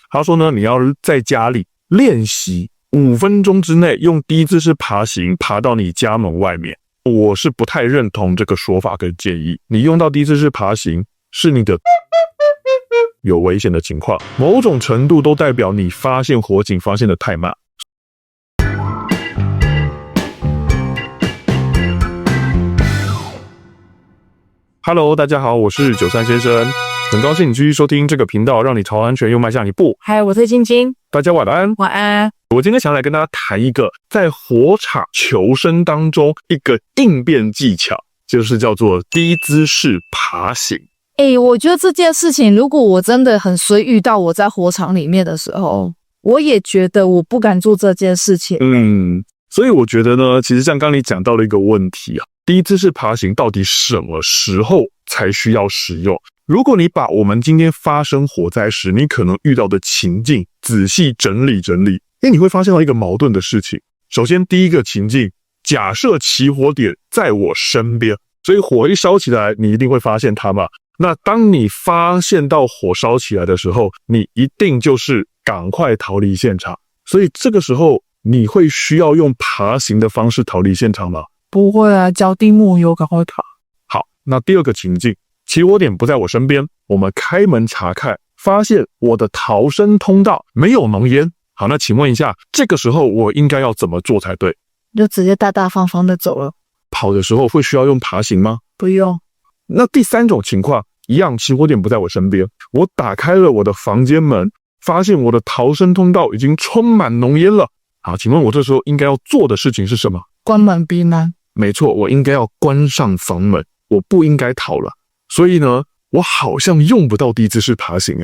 他说呢，你要在家里练习5分钟之内用低姿势爬行爬到你家门外面。我是不太认同这个说法跟建议。你用到低姿势爬行是你的有危险的情况，某种程度都代表你发现火警发现的太慢。Hello， 大家好，我是93先生，很高兴你继续收听这个频道，让你朝安全又迈向一步。嗨，我是晶晶，大家晚安。晚安。我今天想来跟大家谈一个在火场求生当中一个应变技巧，就是叫做低姿势爬行。我觉得这件事情，如果我真的很衰遇到我在火场里面的时候，我也觉得我不敢做这件事情。所以我觉得呢，其实像刚刚你讲到了一个问题啊，低姿势爬行到底什么时候才需要使用？如果你把我们今天发生火灾时你可能遇到的情境仔细整理整理，你会发现到一个矛盾的事情。首先第一个情境，假设起火点在我身边，所以火一烧起来你一定会发现它嘛。那当你发现到火烧起来的时候，你一定就是赶快逃离现场。所以这个时候你会需要用爬行的方式逃离现场吗？不会啊，脚底抹油赶快逃。好，那第二个情境，起火点不在我身边，我们开门查看，发现我的逃生通道没有浓烟。好，那请问一下，这个时候我应该要怎么做才对？就直接大大方方的走了。跑的时候会需要用爬行吗？不用。那第三种情况一样，起火点不在我身边，我打开了我的房间门，发现我的逃生通道已经充满浓烟了。好，请问我这时候应该要做的事情是什么？关门避难。没错，我应该要关上房门，我不应该逃了。所以呢，我好像用不到低姿势爬行。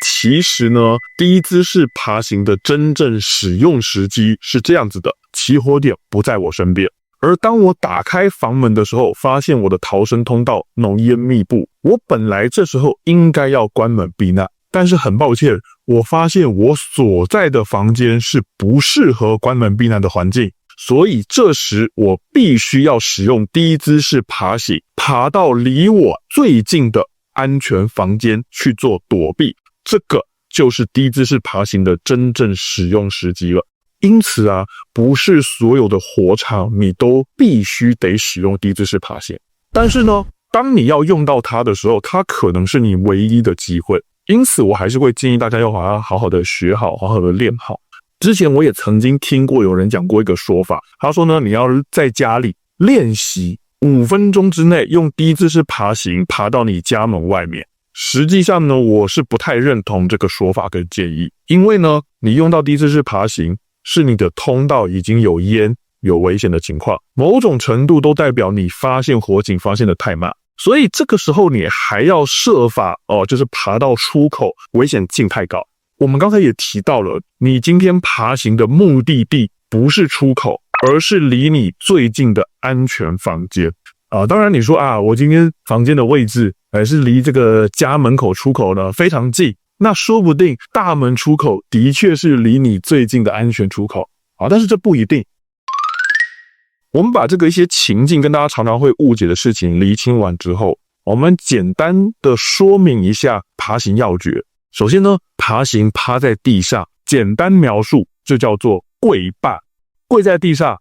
其实呢，低姿势爬行的真正使用时机是这样子的，起火点不在我身边，而当我打开房门的时候，发现我的逃生通道浓烟密布，我本来这时候应该要关门避难，但是很抱歉，我发现我所在的房间是不适合关门避难的环境，所以这时我必须要使用低姿势爬行，爬到离我最近的安全房间去做躲避。这个就是低姿势爬行的真正使用时机了。因此啊，不是所有的火场你都必须得使用低姿势爬行，但是呢，当你要用到它的时候，它可能是你唯一的机会。因此我还是会建议大家要把它好好的学好，好好的练好。之前我也曾经听过有人讲过一个说法，他说呢，你要在家里练习5分钟之内用低姿势爬行爬到你家门外面。实际上呢，我是不太认同这个说法跟建议，因为呢，你用到低姿势爬行是你的通道已经有烟有危险的情况，某种程度都代表你发现火警发现的太慢，所以这个时候你还要设法就是爬到出口，危险性太高。我们刚才也提到了，你今天爬行的目的地不是出口，而是离你最近的安全房间。当然你说我今天房间的位置还是离这个家门口出口呢非常近，那说不定大门出口的确是离你最近的安全出口但是这不一定。我们把这个一些情境跟大家常常会误解的事情厘清完之后，我们简单的说明一下爬行要诀。首先呢，爬行趴在地上，简单描述就叫做跪拜，跪在地上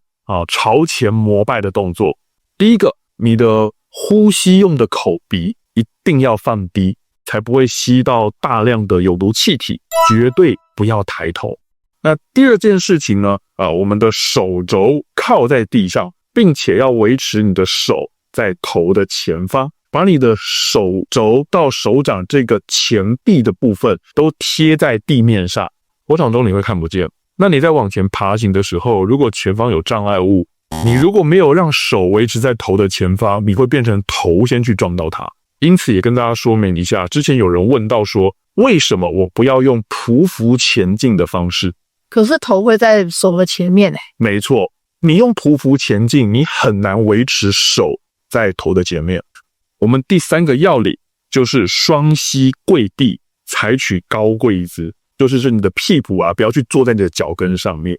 朝前膜拜的动作。第一个，你的呼吸用的口鼻一定要放低，才不会吸到大量的有毒气体，绝对不要抬头。那第二件事情呢，我们的手肘靠在地上，并且要维持你的手在头的前方，把你的手肘到手掌这个前臂的部分都贴在地面上，火场中你会看不见。那你在往前爬行的时候，如果前方有障碍物，你如果没有让手维持在头的前方，你会变成头先去撞到它。因此也跟大家说明一下，之前有人问到说，为什么我不要用匍匐前进的方式？可是头会在手的前面没错，你用匍匐前进，你很难维持手在头的前面。我们第三个要领就是双膝跪地，采取高跪姿，就是你的屁股不要去坐在你的脚跟上面。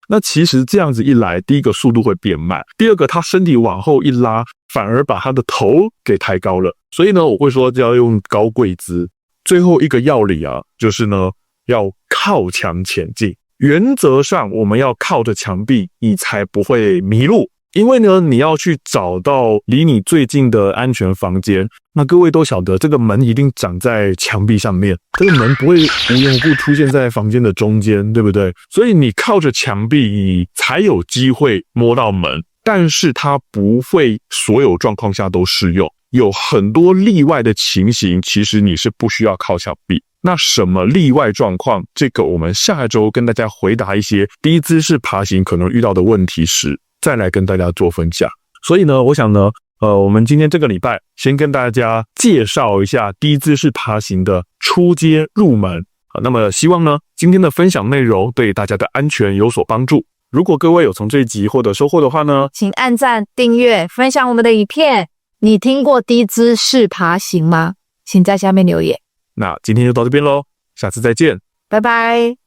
那其实这样子一来，第一个速度会变慢，第二个他身体往后一拉，反而把他的头给抬高了。所以呢，我会说要用高跪姿。最后一个要领啊，就是呢要靠墙前进。原则上我们要靠着墙壁，你才不会迷路。因为呢，你要去找到离你最近的安全房间，那各位都晓得，这个门一定长在墙壁上面，这个门不会无缘无故出现在房间的中间，对不对？所以你靠着墙壁，你才有机会摸到门，但是它不会所有状况下都适用，有很多例外的情形，其实你是不需要靠墙壁。那什么例外状况？这个我们下周跟大家回答一些低姿势爬行可能遇到的问题时，再来跟大家做分享。所以呢，我想呢，我们今天这个礼拜先跟大家介绍一下低姿势爬行的初阶入门。那么希望呢，今天的分享内容对大家的安全有所帮助。如果各位有从这一集获得收获的话呢，请按赞、订阅、分享我们的影片。你听过低姿势爬行吗？请在下面留言。那今天就到这边咯，下次再见，拜拜。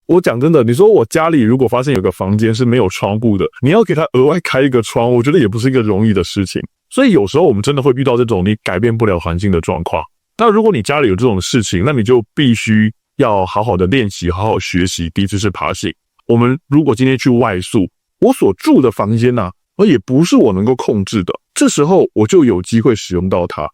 我讲真的，你说我家里如果发现有个房间是没有窗户的，你要给它额外开一个窗，我觉得也不是一个容易的事情。所以有时候我们真的会遇到这种你改变不了环境的状况。那如果你家里有这种事情，那你就必须要好好的练习，好好学习低姿势爬行。我们如果今天去外宿，我所住的房间啊，也不是我能够控制的，这时候我就有机会使用到它。